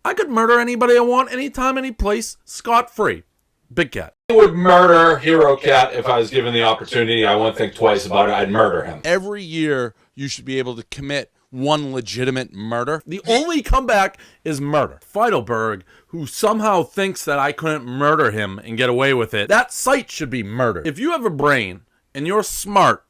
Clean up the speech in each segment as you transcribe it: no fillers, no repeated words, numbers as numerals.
I could murder anybody I want, anytime, any place, scot-free. Big Cat. I would murder Hero Cat if I was given the opportunity. I wouldn't think twice about it. I'd murder him. Every year, you should be able to commit one legitimate murder. The only comeback is murder. Feidelberg, who somehow thinks that I couldn't murder him and get away with it, that site should be murdered. If you have a brain and you're smart,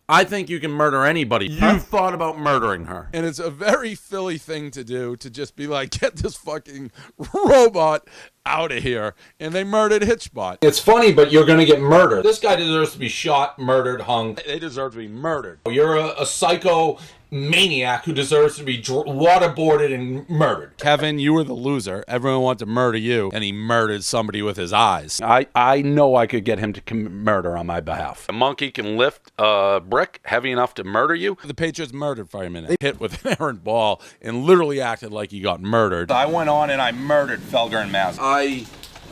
I think you can murder anybody. You've thought about murdering her. And it's a very Philly thing to do, to just be like, get this fucking robot out of here. And they murdered Hitchbot. It's funny, but you're going to get murdered. This guy deserves to be shot, murdered, hung. They deserve to be murdered. You're a psycho maniac who deserves to be waterboarded and murdered. Kevin, you were the loser. Everyone wanted to murder you, and he murdered somebody with his eyes. I know I could get him to commit murder on my behalf. A monkey can lift a brick heavy enough to murder you. The Patriots murdered firemen. They hit with an errant ball and literally acted like he got murdered. I went on and I murdered Felger and Mass. I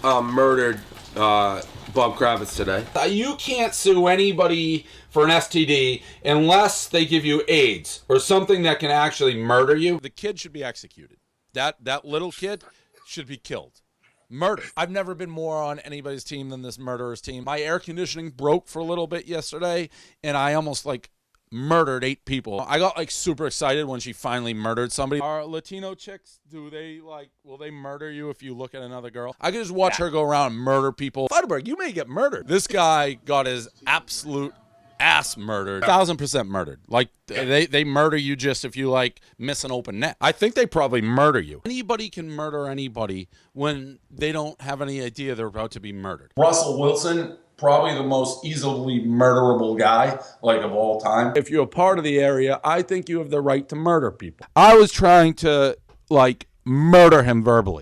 murdered Bob Kravitz today. You can't sue anybody for an STD unless they give you AIDS or something that can actually murder you. The kid should be executed. That little kid should be killed. Murder. I've never been more on anybody's team than this murderer's team. My air conditioning broke for a little bit yesterday, and I almost murdered 8 people. I got super excited when she finally murdered somebody. Are Latino chicks, will they murder you if you look at another girl? I could just watch her go around and murder people. Feidelberg, you may get murdered. This guy got his absolute ass murdered. 1,000% murdered. They murder you just if you miss an open net. I think they probably murder you. Anybody can murder anybody when they don't have any idea they're about to be murdered. Russell Wilson, probably the most easily murderable guy, of all time. If you're a part of the area, I think you have the right to murder people. I was trying to, murder him verbally.